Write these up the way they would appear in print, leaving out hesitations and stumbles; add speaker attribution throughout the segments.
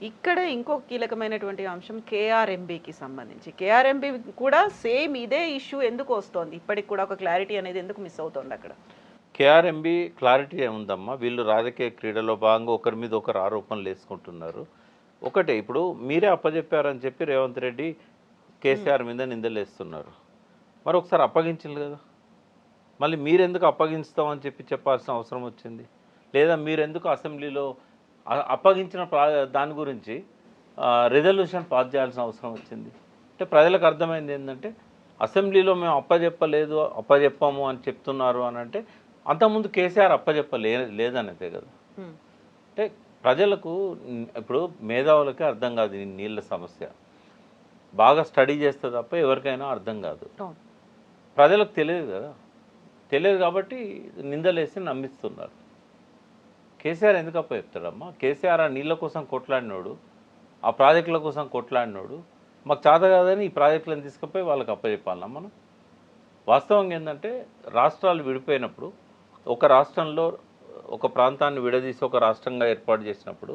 Speaker 1: ఇక్కడ ఇంకొక కీలకమైనటువంటి అంశం కేఆర్ఎంబీకి సంబంధించి. కేఆర్ఎంబీ కూడా సేమ్ ఇదే ఇష్యూ ఎందుకు వస్తోంది? ఇప్పటికి కూడా ఒక క్లారిటీ అనేది ఎందుకు మిస్ అవుతోంది అక్కడ?
Speaker 2: కేఆర్ఎంబి క్లారిటీ ఏముందమ్మా, వీళ్ళు రాజకీయ క్రీడలో భాగంగా ఒకరి మీద ఒకరు ఆరోపణలు వేసుకుంటున్నారు. ఒకటే, ఇప్పుడు మీరే అప్పచెప్పారని చెప్పి రేవంత్ రెడ్డి కేసీఆర్ మీద నిందలేస్తున్నారు. మరి ఒకసారి అప్పగించింది కదా, మళ్ళీ మీరెందుకు అప్పగిస్తామని చెప్పి చెప్పాల్సిన అవసరం వచ్చింది? లేదా మీరెందుకు అసెంబ్లీలో అప్పగించిన దాని గురించి రెజల్యూషన్ పాస్ చేయాల్సిన అవసరం వచ్చింది? అంటే ప్రజలకు అర్థమైంది ఏంటంటే, అసెంబ్లీలో మేము అప్పచెప్పాము అని చెప్తున్నారు అని అంటే, అంతకుముందు కేసీఆర్ లేదనేదే కదా. అంటే ప్రజలకు ఇప్పుడు మేధావులకే అర్థం కాదు ఈ నీళ్ళ సమస్య. బాగా స్టడీ చేస్తే తప్ప ఎవరికైనా అర్థం కాదు. ప్రజలకు తెలియదు కదా, తెలియదు కాబట్టి నిందలేసి నమ్మిస్తున్నారు. కేసీఆర్ ఎందుకు చెప్తాడమ్మా? కేసీఆర్ ఆ నీళ్ళ కోసం కొట్లాడినోడు, ఆ ప్రాజెక్టుల కోసం కొట్లాడినోడు. మాకు చేత కాదని ఈ ప్రాజెక్టులను తీసుకుపోయి వాళ్ళకి అప్పచెప్పాలన్నా మనం? వాస్తవంగా ఏంటంటే, రాష్ట్రాలు విడిపోయినప్పుడు ఒక రాష్ట్రంలో ఒక ప్రాంతాన్ని విడదీసి ఒక రాష్ట్రంగా ఏర్పాటు చేసినప్పుడు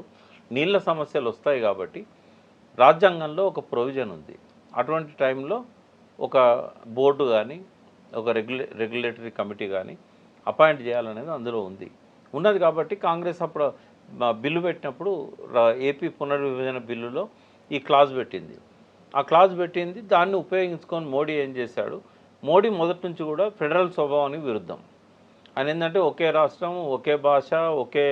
Speaker 2: నీళ్ళ సమస్యలు వస్తాయి. కాబట్టి రాజ్యాంగంలో ఒక ప్రొవిజన్ ఉంది. అటువంటి టైంలో ఒక బోర్డు కానీ ఒక రెగ్యులేటరీ కమిటీ కానీ అపాయింట్ చేయాలనేది అందులో ఉన్నది. కాబట్టి కాంగ్రెస్ అప్పుడు బిల్లు పెట్టినప్పుడు ఏపీ పునర్విభజన బిల్లులో ఈ క్లాజ్ పెట్టింది. ఆ క్లాజ్ పెట్టింది దాన్ని ఉపయోగించుకొని మోడీ ఏం చేశాడు? మోడీ మొదటి నుంచి కూడా ఫెడరల్ స్వభావానికి విరుద్ధం. ఆయన ఏంటంటే ఒకే రాష్ట్రం, ఒకే భాష, ఒకే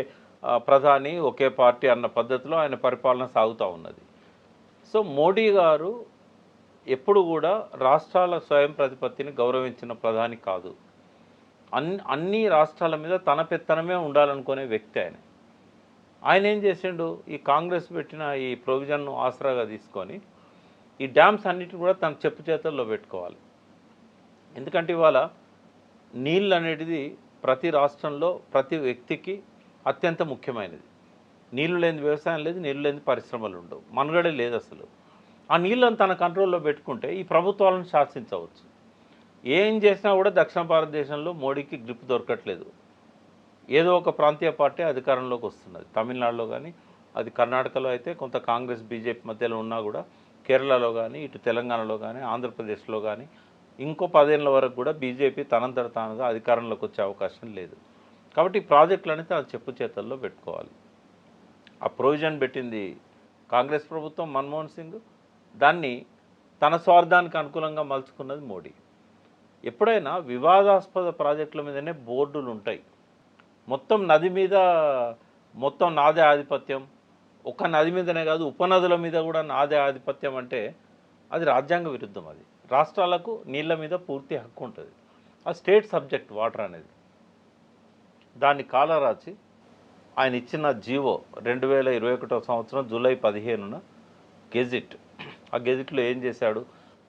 Speaker 2: ప్రధాని, ఒకే పార్టీ అన్న పద్ధతిలో ఆయన పరిపాలన సాగుతూ ఉన్నది. సో మోడీ గారు ఎప్పుడు కూడా రాష్ట్రాల స్వయం ప్రతిపత్తిని గౌరవించిన ప్రధాని కాదు. అన్ని రాష్ట్రాల మీద తన పెత్తనమే ఉండాలనుకునే వ్యక్తి ఆయన. ఆయన ఏం చేసిండు? ఈ కాంగ్రెస్ పెట్టిన ఈ ప్రొవిజన్ను ఆసరాగా తీసుకొని ఈ డ్యామ్స్ అన్నిటిని కూడా తన చెప్పు చేతుల్లో పెట్టుకోవాలి. ఎందుకంటే ఇవాళ నీళ్ళు అనేది ప్రతి రాష్ట్రంలో ప్రతి వ్యక్తికి అత్యంత ముఖ్యమైనది. నీళ్లు లేని వ్యవసాయం లేదు, నీళ్ళు లేని పరిశ్రమలు ఉండవు, మనుగడే లేదు అసలు. ఆ నీళ్ళను తన కంట్రోల్లో పెట్టుకుంటే ఈ ప్రభుత్వాలను శాసించవచ్చు. ఏం చేసినా కూడా దక్షిణ భారతదేశంలో మోడీకి గ్రిప్ దొరకట్లేదు. ఏదో ఒక ప్రాంతీయ పార్టీ అధికారంలోకి వస్తున్నది. తమిళనాడులో కానీ, అది కర్ణాటకలో అయితే కొంత కాంగ్రెస్ బీజేపీ మధ్యలో ఉన్నా కూడా, కేరళలో కానీ, ఇటు తెలంగాణలో కానీ, ఆంధ్రప్రదేశ్లో కానీ ఇంకో 10 ఏళ్ళ వరకు కూడా బీజేపీ తనంతట తానుగా అధికారంలోకి వచ్చే అవకాశం లేదు. కాబట్టి ఈ ప్రాజెక్టులని తన చెప్పు చేతల్లో పెట్టుకోవాలి. ఆ ప్రొవిజన్ పెట్టింది కాంగ్రెస్ ప్రభుత్వం, మన్మోహన్ సింగ్. దాన్ని తన స్వార్థానికి అనుకూలంగా మలుచుకున్నది మోడీ. ఎప్పుడైనా వివాదాస్పద ప్రాజెక్టుల మీదనే బోర్డులు ఉంటాయి. మొత్తం నది మీద మొత్తం నాదే ఆధిపత్యం, ఒక్క నది మీదనే కాదు ఉపనదుల మీద కూడా నాదే ఆధిపత్యం అంటే అది రాజ్యాంగ విరుద్ధం. అది రాష్ట్రాలకు నీళ్ళ మీద పూర్తి హక్కు ఉంటుంది. ఆ స్టేట్ సబ్జెక్ట్ వాటర్ అనేది. దాన్ని కాలరాచి ఆయన ఇచ్చిన జీవో 2021 సంవత్సరం జూలై 15న గెజిట్. ఆ గెజిట్లో ఏం చేశాడు?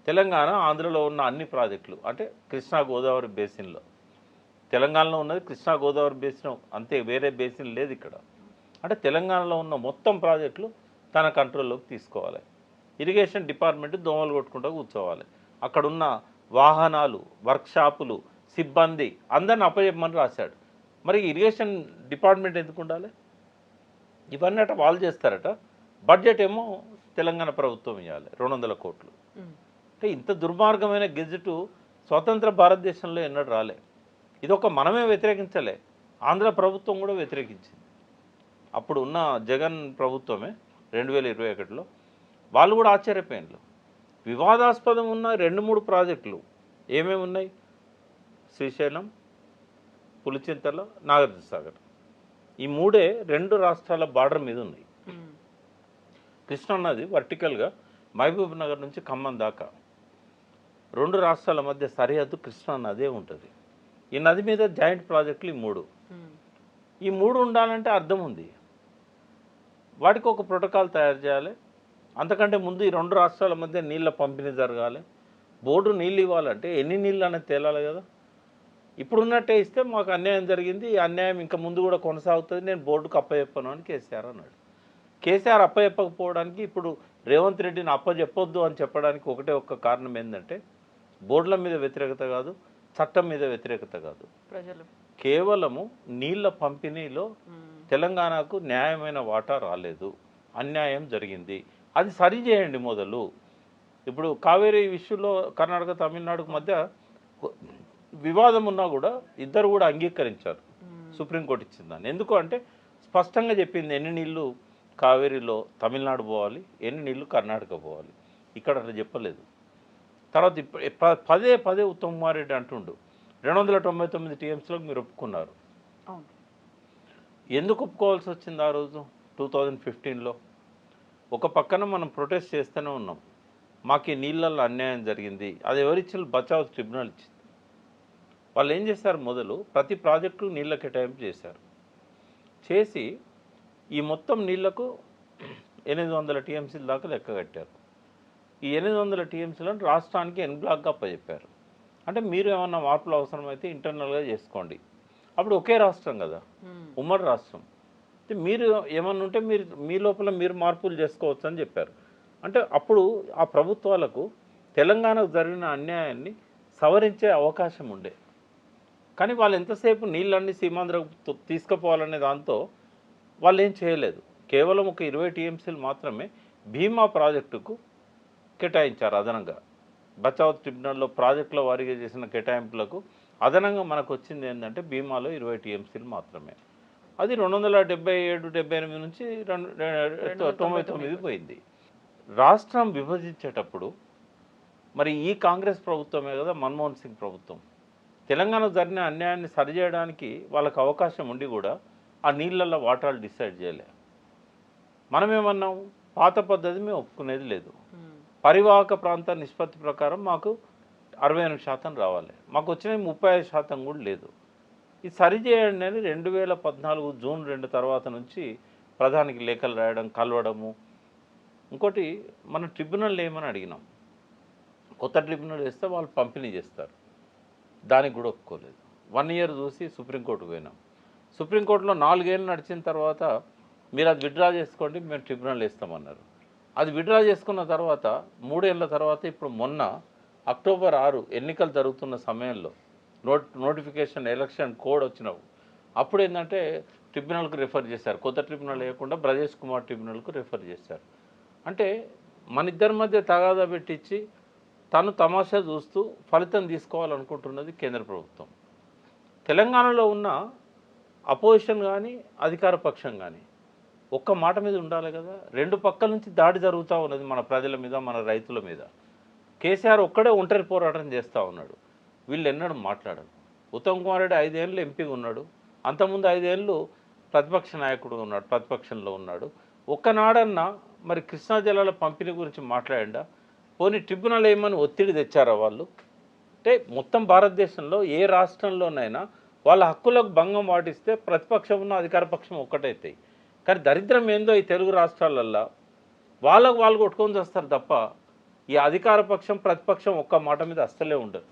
Speaker 2: తెలంగాణ, ఆంధ్రలో ఉన్న అన్ని ప్రాజెక్టులు, అంటే కృష్ణా గోదావరి బేసిన్లో, తెలంగాణలో ఉన్నది కృష్ణా గోదావరి బేసిన్ అంతే, వేరే బేసిన్ లేదు ఇక్కడ. అంటే తెలంగాణలో ఉన్న మొత్తం ప్రాజెక్టులు తన కంట్రోల్లోకి తీసుకోవాలి. ఇరిగేషన్ డిపార్ట్మెంట్ దోమలు కొట్టుకుంటూ కూర్చోవాలి. అక్కడున్న వాహనాలు, వర్క్షాపులు, సిబ్బంది అందరిని అప్పచెప్పమని రాశాడు. మరి ఇరిగేషన్ డిపార్ట్మెంట్ ఎందుకు ఉండాలి? ఇవన్నీ అట వాళ్ళు చేస్తారట. బడ్జెట్ ఏమో తెలంగాణ ప్రభుత్వం ఇవ్వాలి 200 కోట్లు. అంటే ఇంత దుర్మార్గమైన గెజెట్ స్వతంత్ర భారతదేశంలో ఎన్నడూ రాలే. ఇదొక మనమే వ్యతిరేకించలే, ఆంధ్ర ప్రభుత్వం కూడా వ్యతిరేకించింది. అప్పుడు ఉన్న జగన్ ప్రభుత్వమే 2021లో వాళ్ళు కూడా ఆశ్చర్యపోయినారు. వివాదాస్పదం ఉన్న 2-3 ప్రాజెక్టులు ఏమేమి ఉన్నాయి? శ్రీశైలం, పులిచింతల, నాగార్జునసాగర్. ఈ మూడే 2 రాష్ట్రాల బార్డర్ మీద ఉన్నాయి. కృష్ణా నది వర్టికల్గా మహబూబ్ నగర్ నుంచి ఖమ్మం దాకా 2 రాష్ట్రాల మధ్య సరిహద్దు కృష్ణా నదే ఉంటుంది. ఈ నది మీద జాయింట్ ప్రాజెక్టులు ఈ మూడు ఉండాలంటే అర్థం ఉంది. వాటికి ఒక ప్రోటోకాల్ తయారు చేయాలి. అంతకంటే ముందు ఈ 2 రాష్ట్రాల మధ్య నీళ్ళ పంపిణీ జరగాలి. బోర్డు నీళ్ళు ఇవ్వాలంటే ఎన్ని నీళ్ళు అనేది తేలాలి కదా. ఇప్పుడున్నట్టే ఇస్తే మాకు అన్యాయం జరిగింది, ఈ అన్యాయం ఇంకా ముందు కూడా కొనసాగుతుంది, నేను బోర్డుకు అప్పచెప్పాను అని కేసీఆర్ అన్నాడు. కేసీఆర్ అప్పచెప్పకపోవడానికి ఇప్పుడు రేవంత్ రెడ్డిని అప్పచెప్పొద్దు అని చెప్పడానికి ఒకటే ఒక్క కారణం ఏంటంటే, బోర్డుల మీద వ్యతిరేకత కాదు, చట్టం మీద వ్యతిరేకత కాదు,
Speaker 1: ప్రజలు
Speaker 2: కేవలము నీళ్ళ పంపిణీలో తెలంగాణకు న్యాయమైన వాటా రాలేదు అన్యాయం జరిగింది, అది సరి చేయండి మొదలు. ఇప్పుడు కావేరీ ఇష్యూలో కర్ణాటక తమిళనాడుకు మధ్య వివాదం ఉన్నా కూడా ఇద్దరు కూడా అంగీకరించారు సుప్రీంకోర్టు ఇచ్చిందని. ఎందుకు అంటే స్పష్టంగా చెప్పింది ఎన్ని నీళ్ళు కావేరీలో తమిళనాడు పోవాలి, ఎన్ని నీళ్ళు కర్ణాటక పోవాలి. ఇక్కడ అట్లా చెప్పలేదు. తర్వాత పదే పదే ఉత్తమ్ కుమార్ రెడ్డి అంటుండు 299 టీఎంసీలకు మీరు ఒప్పుకున్నారు. ఎందుకు ఒప్పుకోవాల్సి వచ్చింది ఆ రోజు 2015లో? ఒక పక్కన మనం ప్రొటెస్ట్ చేస్తూనే ఉన్నాం, మాకు ఈ నీళ్ళల్లో అన్యాయం జరిగింది, అది ఎవరిచ్చిన బచావ్ ట్రిబ్యునల్ ఇచ్చింది. వాళ్ళు ఏం చేశారు, మొదలు ప్రతి ప్రాజెక్టు నీళ్ళ కేటాయింపు చేశారు. చేసి ఈ మొత్తం నీళ్లకు 800 టీఎంసీల దాకా లెక్క కట్టారు. ఈ 800 టీఎంసీలను రాష్ట్రానికి ఎన్ బ్లాక్గా అప్పచెప్పారు. అంటే మీరు ఏమన్నా మార్పులు అవసరమైతే ఇంటర్నల్గా చేసుకోండి. అప్పుడు ఒకే రాష్ట్రం కదా, ఉమ్మడి రాష్ట్రం. మీరు ఏమన్నా ఉంటే మీరు మీ లోపల మీరు మార్పులు చేసుకోవచ్చు అని చెప్పారు. అంటే అప్పుడు ఆ ప్రభుత్వాలకు తెలంగాణకు జరిగిన అన్యాయాన్ని సవరించే అవకాశం ఉండే. కానీ వాళ్ళు ఎంతసేపు నీళ్ళన్నీ సీమాంధ్రకు తీసుకుపోవాలనే దాంతో వాళ్ళు ఏం చేయలేదు. కేవలం ఒక 20 టీఎంసీలు మాత్రమే భీమా ప్రాజెక్టుకు కేటాయించారు అదనంగా. బచావ్ ట్రిబ్యునల్లో ప్రాజెక్టుల వారీగా చేసిన కేటాయింపులకు అదనంగా మనకు వచ్చింది ఏంటంటే భీమాలో 20 టీఎంసీలు మాత్రమే. అది 277-78 నుంచి 99 పోయింది. రాష్ట్రం విభజించేటప్పుడు మరి ఈ కాంగ్రెస్ ప్రభుత్వమే కదా, మన్మోహన్ సింగ్ ప్రభుత్వం, తెలంగాణకు జరిగిన అన్యాయాన్ని సరిచేయడానికి వాళ్ళకు అవకాశం ఉండి కూడా ఆ నీళ్ళల్లో వాటాలు డిసైడ్ చేయలే. మనమేమన్నాం, పాత పద్ధతి మేము ఒప్పుకునేది లేదు, పరివాహక ప్రాంత నిష్పత్తి ప్రకారం మాకు 68% రావాలి, మాకు వచ్చినవి 35% కూడా లేదు, ఇది సరిచేయండి అని 2014 జూన్ 2 తర్వాత నుంచి ప్రధానికి లేఖలు రాయడం, కలవడము. ఇంకోటి మన ట్రిబ్యునల్ ఏమని అడిగినాం, కొత్త ట్రిబ్యునల్ వేస్తే వాళ్ళు పంపిణీ చేస్తారు, దానికి కూడా ఒప్పుకోలేదు. 1 ఇయర్ చూసి సుప్రీంకోర్టుకు పోయినాం. సుప్రీంకోర్టులో 4 ఏళ్ళు నడిచిన తర్వాత మీరు అది విత్డ్రా చేసుకోండి, మేము ట్రిబ్యునల్ వేస్తామన్నారు. అది విత్డ్రా చేసుకున్న తర్వాత 3 ఏళ్ళ తర్వాత ఇప్పుడు మొన్న అక్టోబర్ 6 ఎన్నికలు జరుగుతున్న సమయంలో నోటిఫికేషన్ ఎలక్షన్ కోడ్ వచ్చినావు, అప్పుడు ఏంటంటే ట్రిబ్యునల్కు రెఫర్ చేశారు. కొత్త ట్రిబ్యునల్ వేయకుండా బ్రజేష్ కుమార్ ట్రిబ్యునల్కు రెఫర్ చేశారు. అంటే మన ఇద్దరి మధ్య తగాదా పెట్టించి తను తమాషా చూస్తూ ఫలితం తీసుకోవాలనుకుంటున్నది కేంద్ర ప్రభుత్వం. తెలంగాణలో ఉన్న అపోజిషన్ కానీ అధికార పక్షం కానీ ఒక్క మాట మీద ఉండాలి కదా. 2 పక్కల నుంచి దాడి జరుగుతూ ఉన్నది మన ప్రజల మీద, మన రైతుల మీద. కేసీఆర్ ఒక్కడే ఒంటరి పోరాటం చేస్తూ ఉన్నాడు, వీళ్ళు ఎన్నడూ మాట్లాడరు. ఉత్తమ్ కుమార్ రెడ్డి 5 ఏళ్ళు ఎంపీగా ఉన్నాడు, అంతకుముందు 5 ఏళ్ళు ప్రతిపక్ష నాయకుడు ఉన్నాడు, ప్రతిపక్షంలో ఉన్నాడు. ఒక్కనాడన్నా మరి కృష్ణా జలాల పంపిణీ గురించి మాట్లాడా? పోనీ ట్రిబ్యునల్ ఏమని ఒత్తిడి తెచ్చారా వాళ్ళు? అంటే మొత్తం భారతదేశంలో ఏ రాష్ట్రంలోనైనా వాళ్ళ హక్కులకు భంగం వాటిస్తే ప్రతిపక్షం ఉన్న అధికార పక్షం ఒక్కటైతాయి. కానీ దరిద్రం ఏందో ఈ తెలుగు రాష్ట్రాలల్లో వాళ్ళకు వాళ్ళు కొట్టుకొని చేస్తారు తప్ప ఈ అధికార పక్షం ప్రతిపక్షం ఒక్క మాట మీద అస్సలే ఉండదు.